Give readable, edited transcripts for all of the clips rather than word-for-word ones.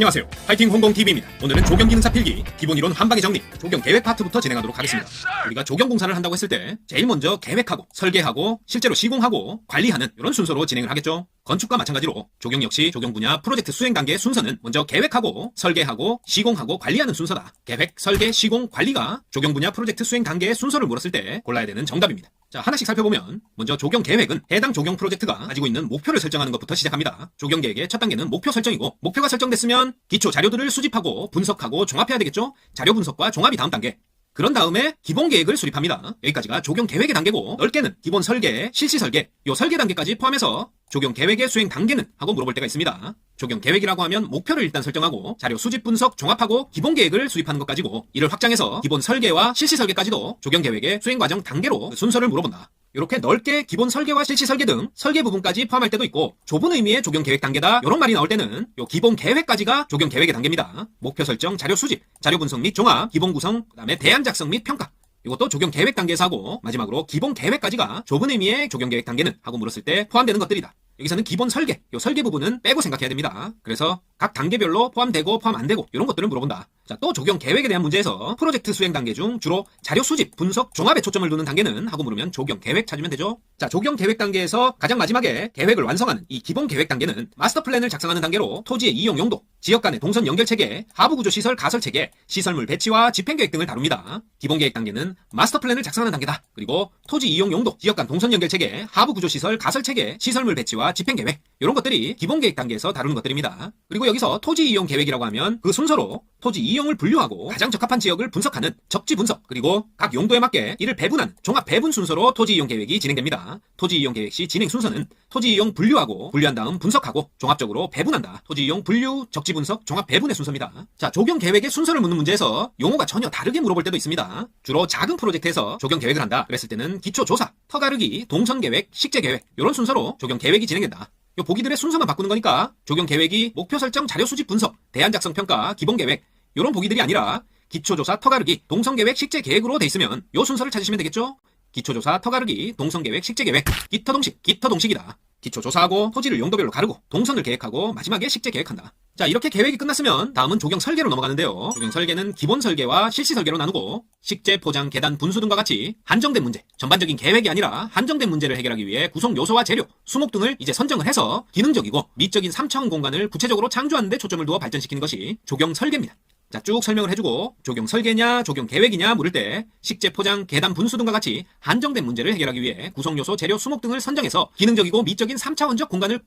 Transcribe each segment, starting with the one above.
안녕하세요. 파이팅 홍콩TV입니다. 오늘은 조경기능사 필기 기본이론 한방의 정리 조경 계획 파트부터 진행하도록 하겠습니다. 우리가 조경공사를 한다고 했을 때 제일 먼저 계획하고 설계하고 실제로 시공하고 관리하는 이런 순서로 진행을 하겠죠. 건축과 마찬가지로 조경 역시 조경 분야 프로젝트 수행 단계의 순서는 먼저 계획하고 설계하고 시공하고 관리하는 순서다. 계획, 설계, 시공, 관리가 조경 분야 프로젝트 수행 단계의 순서를 물었을 때 골라야 되는 정답입니다. 자, 하나씩 살펴보면 먼저 조경 계획은 해당 조경 프로젝트가 가지고 있는 목표를 설정하는 것부터 시작합니다. 조경 계획의 첫 단계는 목표 설정이고, 목표가 설정됐으면 기초 자료들을 수집하고 분석하고 종합해야 되겠죠. 자료 분석과 종합이 다음 단계. 그런 다음에 기본 계획을 수립합니다. 여기까지가 조경 계획의 단계고, 넓게는 기본 설계, 실시 설계, 요 설계 단계까지 포함해서 조경 계획의 수행 단계는 하고 물어볼 때가 있습니다. 조경 계획이라고 하면 목표를 일단 설정하고 자료 수집 분석 종합하고 기본 계획을 수립하는 것까지고, 이를 확장해서 기본 설계와 실시 설계까지도 조경 계획의 수행 과정 단계로 그 순서를 물어본다. 이렇게 넓게 기본 설계와 실시 설계 등 설계 부분까지 포함할 때도 있고, 좁은 의미의 조경 계획 단계다 이런 말이 나올 때는 요 기본 계획까지가 조경 계획의 단계입니다. 목표 설정, 자료 수집, 자료 분석 및 종합, 기본 구성, 그다음에 대안 작성 및 평가. 이것도 조경 계획 단계에서 하고, 마지막으로 기본 계획까지가 좁은 의미의 조경 계획 단계는 하고 물었을 때 포함되는 것들이다. 여기서는 기본 설계, 요 설계 부분은 빼고 생각해야 됩니다. 그래서 각 단계별로 포함되고 포함 안 되고 이런 것들을 물어본다. 자, 또 조경 계획에 대한 문제에서 프로젝트 수행 단계 중 주로 자료 수집, 분석, 종합에 초점을 두는 단계는 하고 물으면 조경 계획 찾으면 되죠. 자, 조경 계획 단계에서 가장 마지막에 계획을 완성하는 이 기본 계획 단계는 마스터 플랜을 작성하는 단계로 토지의 이용 용도, 지역 간의 동선 연결 체계, 하부 구조 시설 가설 체계, 시설물 배치와 집행 계획 등을 다룹니다. 기본 계획 단계는 마스터 플랜을 작성하는 단계다. 그리고 토지 이용 용도, 지역 간 동선 연결 체계, 하부 구조 시설 가설 체계, 시설물 배치와 집행 계획, 이런 것들이 기본 계획 단계에서 다루는 것들입니다. 그리고 여기서 토지 이용 계획이라고 하면 그 순서로 토지 이용을 분류하고 가장 적합한 지역을 분석하는 적지 분석, 그리고 각 용도에 맞게 이를 배분하는 종합 배분 순서로 토지 이용 계획이 진행됩니다. 토지 이용 계획 시 진행 순서는 토지 이용 분류하고, 분류한 다음 분석하고 종합적으로 배분한다. 토지 이용 분류, 적지 분석, 종합 배분의 순서입니다. 자, 조경 계획의 순서를 묻는 문제에서 용어가 전혀 다르게 물어볼 때도 있습니다. 주로 작은 프로젝트에서 조경 계획을 한다 그랬을 때는 기초 조사, 터 가르기, 동선 계획, 식재 계획 이런 순서로 조경 계획이 진행된다. 요 보기들의 순서만 바꾸는 거니까 조경 계획이 목표 설정, 자료 수집 분석, 대안 작성 평가, 기본 계획 요런 보기들이 아니라 기초조사, 터가르기, 동선계획, 식재계획으로 돼 있으면 요 순서를 찾으시면 되겠죠. 기초조사, 터가르기, 동선계획, 식재계획, 기터동식, 기터동식이다. 기초조사하고 토지를 용도별로 가르고 동선을 계획하고 마지막에 식재계획한다. 자, 이렇게 계획이 끝났으면 다음은 조경 설계로 넘어가는데요. 조경 설계는 기본 설계와 실시 설계로 나누고, 식재, 포장, 계단, 분수 등과 같이 한정된 문제, 전반적인 계획이 아니라 한정된 문제를 해결하기 위해 구성 요소와 재료, 수목 등을 이제 선정을 해서 기능적이고 미적인 3차원 공간을 구체적으로 창조하는 데 초점을 두어 발전시키는 것이 조경 설계입니다. 자, 쭉 설명을 해주고 조경 설계냐 조경 계획이냐 물을 때 식재, 포장, 계단, 분수 등과 같이 한정된 문제를 해결하기 위해 구성 요소, 재료, 수목 등을 선정해서 기능적이고 미적인 3차원적 공간을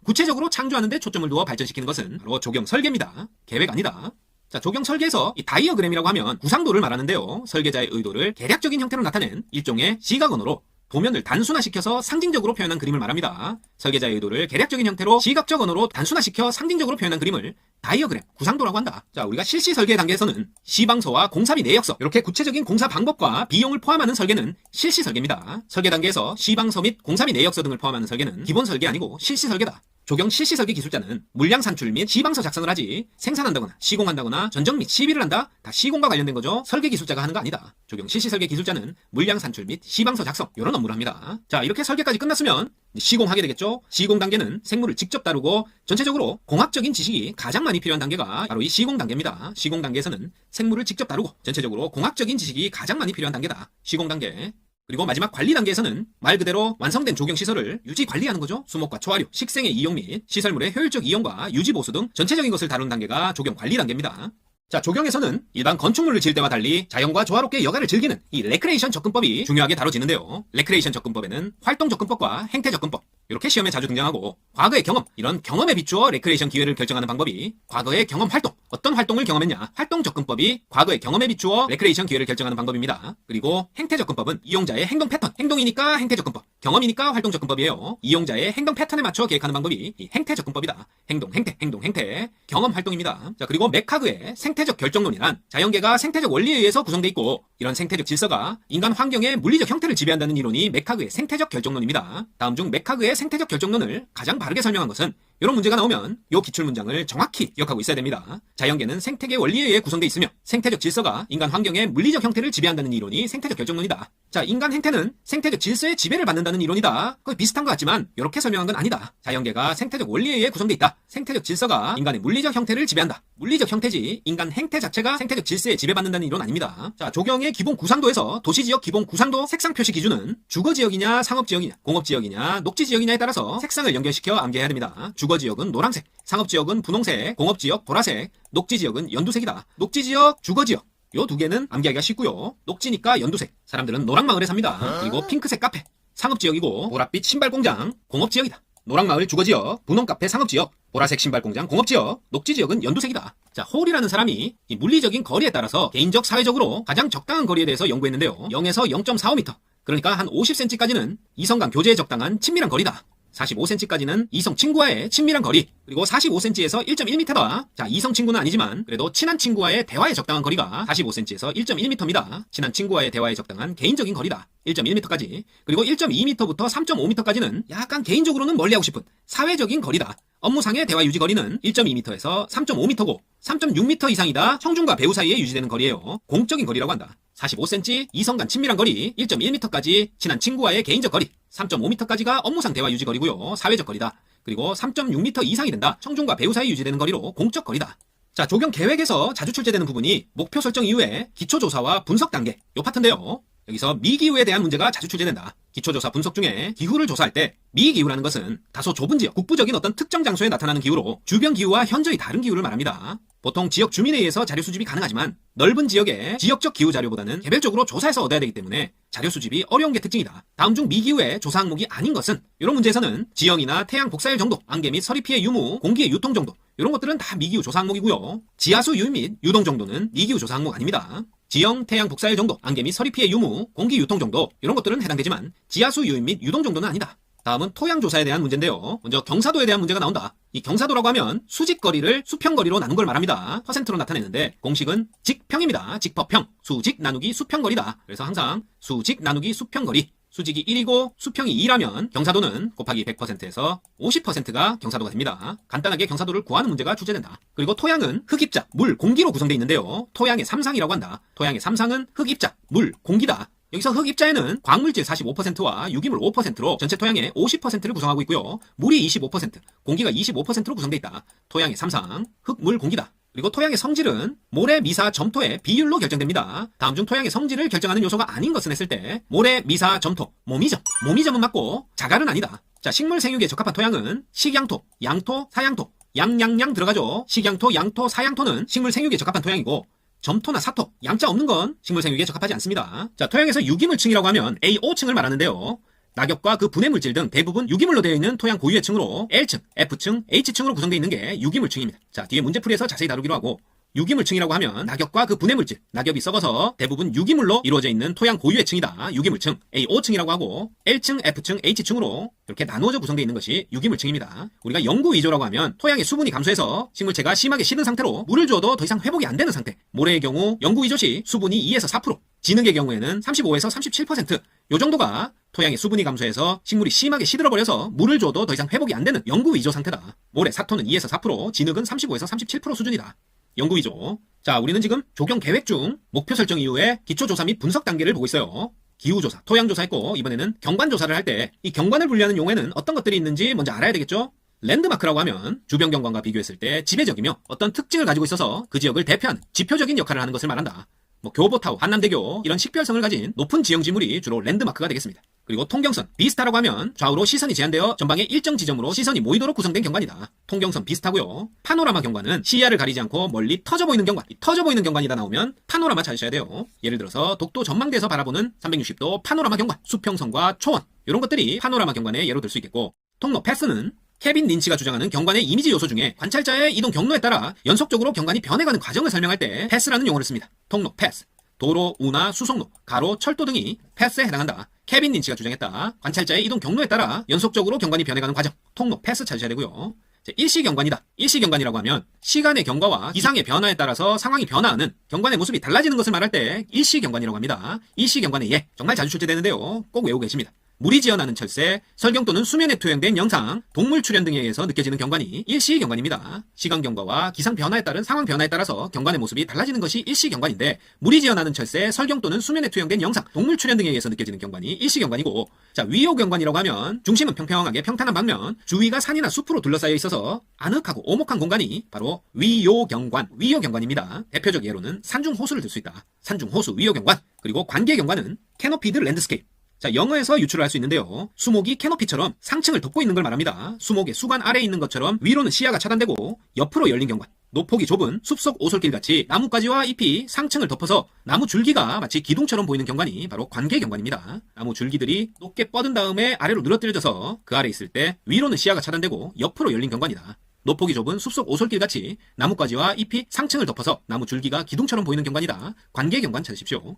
구체적으로 창조하는 데 초점을 두어 발전시키는 것은 바로 조경 설계입니다. 계획 아니다. 자, 조경 설계에서 이 다이어그램이라고 하면 구상도를 말하는데요. 설계자의 의도를 계략적인 형태로 나타낸 일종의 시각 언어로 도면을 단순화시켜서 상징적으로 표현한 그림을 말합니다. 설계자의 의도를 계략적인 형태로 시각적 언어로 단순화시켜 상징적으로 표현한 그림을 다이어그램, 구상도라고 한다. 자, 우리가 실시 설계 단계에서는 시방서와 공사 및 내역서, 이렇게 구체적인 공사 방법과 비용을 포함하는 설계는 실시 설계입니다. 설계 단계에서 시방서 및 공사 및 내역서 등을 포함하는 설계는 기본 설계 아니고 실시 설계다. 조경 실시 설계 기술자는 물량 산출 및 시방서 작성을 하지 생산한다거나 시공한다거나 전정 및 시비를 한다, 다 시공과 관련된 거죠. 설계 기술자가 하는 거 아니다. 조경 실시 설계 기술자는 물량 산출 및 시방서 작성 이런 업무를 합니다. 자, 이렇게 설계까지 끝났으면 시공하게 되겠죠. 시공 단계는 생물을 직접 다루고 전체적으로 공학적인 지식이 가장 많이 필요한 단계가 바로 이 시공 단계입니다. 시공 단계에서는 생물을 직접 다루고 전체적으로 공학적인 지식이 가장 많이 필요한 단계다. 시공 단계. 그리고 마지막 관리 단계에서는 말 그대로 완성된 조경 시설을 유지 관리하는 거죠. 수목과 초하류, 식생의 이용 및 시설물의 효율적 이용과 유지 보수 등 전체적인 것을 다루는 단계가 조경 관리 단계입니다. 자, 조경에서는 일반 건축물을 지을 때와 달리 자연과 조화롭게 여가를 즐기는 이 레크레이션 접근법이 중요하게 다뤄지는데요. 레크레이션 접근법에는 활동 접근법과 행태 접근법 이렇게 시험에 자주 등장하고, 과거의 경험, 이런 경험에 비추어 레크레이션 기회를 결정하는 방법이 과거의 경험 활동, 어떤 활동을 경험했냐, 활동 접근법이 과거의 경험에 비추어 레크레이션 기회를 결정하는 방법입니다. 그리고 행태 접근법은 이용자의 행동 패턴, 행동이니까 행태 접근법, 경험이니까 활동 접근법이에요. 이용자의 행동 패턴에 맞춰 계획하는 방법이 이 행태 접근법이다. 행동, 행태, 경험 활동입니다. 자, 그리고 맥하그의 생태적 결정론이란 자연계가 생태적 원리에 의해서 구성되어 있고, 이런 생태적 질서가 인간 환경의 물리적 형태를 지배한다는 이론이 맥하그의 생태적 결정론입니다. 다음 중 맥하그의 생태적 결정론을 가장 바르게 설명한 것은 이런 문제가 나오면 이 기출문장을 정확히 기억하고 있어야 됩니다. 자연계는 생태계 원리에 의해 구성되어 있으며 생태적 질서가 인간 환경의 물리적 형태를 지배한다는 이론이 생태적 결정론이다. 자, 인간 행태는 생태적 질서의 지배를 받는다는 이론이다. 거의 비슷한 것 같지만 이렇게 설명한 건 아니다. 자연계가 생태적 원리에 의해 구성되어 있다. 생태적 질서가 인간의 물리적 형태를 지배한다. 물리적 형태지 인간 행태 자체가 생태적 질서에 지배받는다는 이론 아닙니다. 자, 조경의 기본 구상도에서 도시지역 기본 구상도 색상 표시 기준은 주거지역이냐 상업지역이냐 공업지역이냐 녹지지역이냐에 따라서 색상을 연결시켜 암기해야 됩니다. 주거지역은 노란색, 상업지역은 분홍색, 공업지역 보라색, 녹지지역은 연두색이다. 녹지지역, 주거지역 요 두 개는 암기하기가 쉽고요. 녹지니까 연두색, 사람들은 노랑마을에 삽니다. 그리고 핑크색 카페, 상업지역이고 보랏빛 신발공장, 공업지역이다. 노랑마을 주거지역, 분홍카페 상업지역, 보라색 신발공장 공업지역, 녹지지역은 연두색이다. 자, 홀이라는 사람이 이 물리적인 거리에 따라서 개인적 사회적으로 가장 적당한 거리에 대해서 연구했는데요. 0에서 0.45m, 그러니까 한 50cm까지는 이성 간 교제에 적당한 친밀한 거리다. 45cm까지는 이성 친구와의 친밀한 거리, 그리고 45cm에서 1.1m다. 자, 이성 친구는 아니지만 그래도 친한 친구와의 대화에 적당한 거리가 45cm에서 1.1m입니다. 친한 친구와의 대화에 적당한 개인적인 거리다. 1.1m까지. 그리고 1.2m부터 3.5m까지는 약간 개인적으로는 멀리하고 싶은 사회적인 거리다. 업무상의 대화 유지 거리는 1.2m에서 3.5m고 3.6m 이상이다. 형중과 배우 사이에 유지되는 거리예요. 공적인 거리라고 한다. 45cm 이성 간 친밀한 거리, 1.1m까지 친한 친구와의 개인적 거리, 3.5m까지가 업무상 대화 유지 거리고요. 사회적 거리다. 그리고 3.6m 이상이 된다. 청중과 배우 사이 유지되는 거리로 공적 거리다. 자, 조경 계획에서 자주 출제되는 부분이 목표 설정 이후에 기초조사와 분석 단계 요 파트인데요. 여기서 미기후에 대한 문제가 자주 출제된다. 기초조사 분석 중에 기후를 조사할 때 미기후라는 것은 다소 좁은 지역, 국부적인 어떤 특정 장소에 나타나는 기후로 주변 기후와 현저히 다른 기후를 말합니다. 보통 지역 주민에 의해서 자료 수집이 가능하지만 넓은 지역의 지역적 기후 자료보다는 개별적으로 조사해서 얻어야 되기 때문에 자료 수집이 어려운 게 특징이다. 다음 중 미기후의 조사 항목이 아닌 것은 이런 문제에서는 지형이나 태양 복사일 정도, 안개 및 서리 피해 유무, 공기의 유통 정도 이런 것들은 다 미기후 조사 항목이고요. 지하수 유입 및 유동 정도는 미기후 조사 항목 아닙니다. 지형, 태양 복사일 정도, 안개 및 서리 피해 유무, 공기 유통 정도 이런 것들은 해당되지만 지하수 유입 및 유동 정도는 아니다. 다음은 토양 조사에 대한 문제인데요. 먼저 경사도에 대한 문제가 나온다. 이 경사도라고 하면 수직거리를 수평거리로 나눈 걸 말합니다. 퍼센트로 나타내는데 공식은 직평입니다. 직퍼평, 수직 나누기 수평거리다. 그래서 항상 수직 나누기 수평거리, 수직이 1이고 수평이 2라면 경사도는 곱하기 100%에서 50%가 경사도가 됩니다. 간단하게 경사도를 구하는 문제가 출제된다. 그리고 토양은 흙입자, 물, 공기로 구성되어 있는데요. 토양의 삼상이라고 한다. 토양의 삼상은 흙입자, 물, 공기다. 여기서 흙입자에는 광물질 45%와 유기물 5%로 전체 토양의 50%를 구성하고 있고요. 물이 25%, 공기가 25%로 구성되어 있다. 토양의 삼상, 흙, 물, 공기다. 그리고 토양의 성질은 모래, 미사, 점토의 비율로 결정됩니다. 다음 중 토양의 성질을 결정하는 요소가 아닌 것은 했을 때 모래, 미사, 점토, 모미점. 모미점은 맞고 자갈은 아니다. 자, 식물 생육에 적합한 토양은 식양토, 양토, 사양토, 양양양 들어가죠. 식양토, 양토, 사양토는 식물 생육에 적합한 토양이고 점토나 사토, 양자 없는 건 식물 생육에 적합하지 않습니다. 자, 토양에서 유기물층이라고 하면 A5층을 말하는데요. 낙엽과 그 분해 물질 등 대부분 유기물로 되어 있는 토양 고유의 층으로 L층, F층, H층으로 구성되어 있는 게 유기물층입니다. 자, 뒤에 문제풀이에서 자세히 다루기로 하고 유기물층이라고 하면 낙엽과 그 분해 물질, 낙엽이 썩어서 대부분 유기물로 이루어져 있는 토양 고유의 층이다. 유기물층, A5층이라고 하고 L층, F층, H층으로 이렇게 나누어져 구성되어 있는 것이 유기물층입니다. 우리가 영구 위조라고 하면 토양의 수분이 감소해서 식물체가 심하게 식은 상태로 물을 주어도 더 이상 회복이 안 되는 상태. 모래의 경우 영구 위조 시 수분이 2에서 4%, 진흙의 경우에는 35에서 37%, 요 정도가 토양의 수분이 감소해서 식물이 심하게 시들어버려서 물을 줘도 더 이상 회복이 안 되는 영구 위조 상태다. 모래, 사토는 2에서 4%, 진흙은 35에서 37% 수준이다. 영구 위조. 자, 우리는 지금 조경 계획 중 목표 설정 이후에 기초조사 및 분석 단계를 보고 있어요. 기후조사, 토양조사 했고 이번에는 경관조사를 할 때 이 경관을 분류하는 용어에는 어떤 것들이 있는지 먼저 알아야 되겠죠? 랜드마크라고 하면 주변 경관과 비교했을 때 지배적이며 어떤 특징을 가지고 있어서 그 지역을 대표하는 지표적인 역할을 하는 것을 말한다. 교보타워, 한남대교 이런 식별성을 가진 높은 지형지물이 주로 랜드마크가 되겠습니다. 그리고 통경선, 비스타라고 하면 좌우로 시선이 제한되어 전방의 일정 지점으로 시선이 모이도록 구성된 경관이다. 통경선 비슷하고요. 파노라마 경관은 시야를 가리지 않고 멀리 터져 보이는 경관. 터져 보이는 경관이다 나오면 파노라마 찾으셔야 돼요. 예를 들어서 독도 전망대에서 바라보는 360도 파노라마 경관, 수평선과 초원 이런 것들이 파노라마 경관의 예로 들 수 있겠고, 통로 패스는 케빈 린치가 주장하는 경관의 이미지 요소 중에 관찰자의 이동 경로에 따라 연속적으로 경관이 변해가는 과정을 설명할 때 패스라는 용어를 씁니다. 통로 패스, 도로, 운하, 수송로, 가로, 철도 등이 패스에 해당한다. 케빈 린치가 주장했다. 관찰자의 이동 경로에 따라 연속적으로 경관이 변해가는 과정, 통로 패스 찾으셔야 되고요. 일시경관이다. 일시경관이라고 하면 시간의 경과와 기상의 변화에 따라서 상황이 변화하는 경관의 모습이 달라지는 것을 말할 때 일시경관이라고 합니다. 일시경관의 예, 정말 자주 출제되는데요. 꼭 외우고 계십니다. 물이 지어나는 철새, 설경 또는 수면에 투영된 영상, 동물 출현 등에 의해서 느껴지는 경관이 일시경관입니다. 시간 경과와 기상 변화에 따른 상황 변화에 따라서 경관의 모습이 달라지는 것이 일시경관인데, 물이 지어나는 철새, 설경 또는 수면에 투영된 영상, 동물 출현 등에 의해서 느껴지는 경관이 일시경관이고, 자, 위요경관이라고 하면 중심은 평평하게 평탄한 반면 주위가 산이나 숲으로 둘러싸여 있어서 아늑하고 오목한 공간이 바로 위요경관입니다. 대표적 예로는 산중호수를 들 수 있다. 산중호수, 위요경관. 그리고 관계경관은 캐노피드 랜드스케이프. 자, 영어에서 유출을 할 수 있는데요. 수목이 캐노피처럼 상층을 덮고 있는 걸 말합니다. 수목의 수관 아래에 있는 것처럼 위로는 시야가 차단되고 옆으로 열린 경관. 노폭이 좁은 숲속 오솔길같이 나뭇가지와 잎이 상층을 덮어서 나무 줄기가 마치 기둥처럼 보이는 경관이 바로 관계경관입니다. 나무 줄기들이 높게 뻗은 다음에 아래로 늘어뜨려져서 그 아래 있을 때 위로는 시야가 차단되고 옆으로 열린 경관이다. 노폭이 좁은 숲속 오솔길같이 나뭇가지와 잎이 상층을 덮어서 나무 줄기가 기둥처럼 보이는 경관이다. 관계경관 찾으십시오.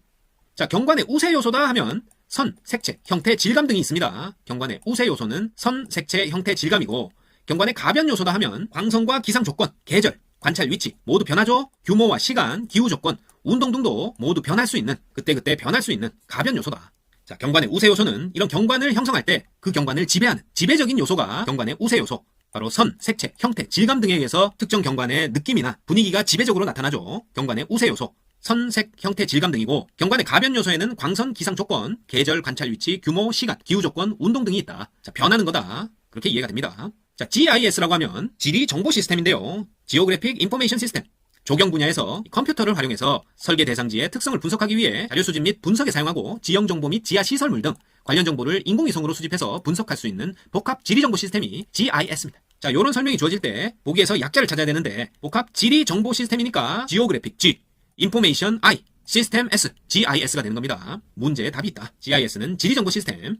자, 경관의 우세 요소다 하면 선, 색채, 형태, 질감 등이 있습니다. 경관의 우세 요소는 선, 색채, 형태, 질감이고, 경관의 가변 요소다 하면 광선과 기상 조건, 계절, 관찰 위치 모두 변하죠. 규모와 시간, 기후 조건, 운동 등도 모두 변할 수 있는, 그때그때 변할 수 있는 가변 요소다. 자, 경관의 우세 요소는 이런 경관을 형성할 때 그 경관을 지배하는 지배적인 요소가 경관의 우세 요소. 바로 선, 색채, 형태, 질감 등에 의해서 특정 경관의 느낌이나 분위기가 지배적으로 나타나죠. 경관의 우세 요소. 선, 색, 형태, 질감 등이고, 경관의 가변 요소에는 광선, 기상 조건, 계절, 관찰 위치, 규모, 시간, 기후 조건, 운동 등이 있다. 자, 변하는 거다. 그렇게 이해가 됩니다. 자, GIS라고 하면 지리 정보 시스템인데요. Geographic Information System. 조경 분야에서 컴퓨터를 활용해서 설계 대상지의 특성을 분석하기 위해 자료 수집 및 분석에 사용하고 지형 정보 및 지하 시설물 등 관련 정보를 인공위성으로 수집해서 분석할 수 있는 복합 지리 정보 시스템이 GIS입니다. 자, 요런 설명이 주어질 때 보기에서 약자를 찾아야 되는데, 복합 지리 정보 시스템이니까 Geographic G, Information I, System S, GIS가 되는 겁니다. 문제에 답이 있다. GIS는 지리 정보 시스템.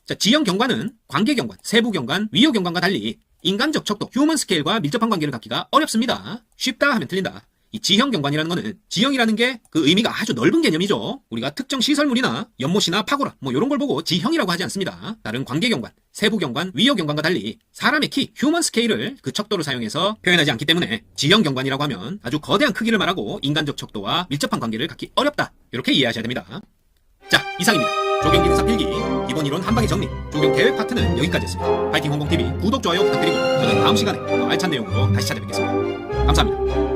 자, 지형 경관은 관계 경관, 세부 경관, 위요 경관과 달리 인간적 척도, 휴먼 스케일과 밀접한 관계를 갖기가 어렵습니다. 쉽다 하면 틀린다. 이 지형 경관이라는 거는, 지형이라는 게 그 의미가 아주 넓은 개념이죠. 우리가 특정 시설물이나 연못이나 파고라 뭐 이런 걸 보고 지형이라고 하지 않습니다. 다른 관계 경관, 세부 경관, 위요 경관과 달리 사람의 키, 휴먼 스케일을 그 척도를 사용해서 표현하지 않기 때문에 지형 경관이라고 하면 아주 거대한 크기를 말하고 인간적 척도와 밀접한 관계를 갖기 어렵다. 이렇게 이해하셔야 됩니다. 자, 이상입니다. 조경기능사 필기 기본 이론 한방에 정리, 조경 계획 파트는 여기까지였습니다. 파이팅 홍콩TV 구독, 좋아요 부탁드리고 저는 다음 시간에 더 알찬 내용으로 다시 찾아뵙겠습니다. 감사합니다.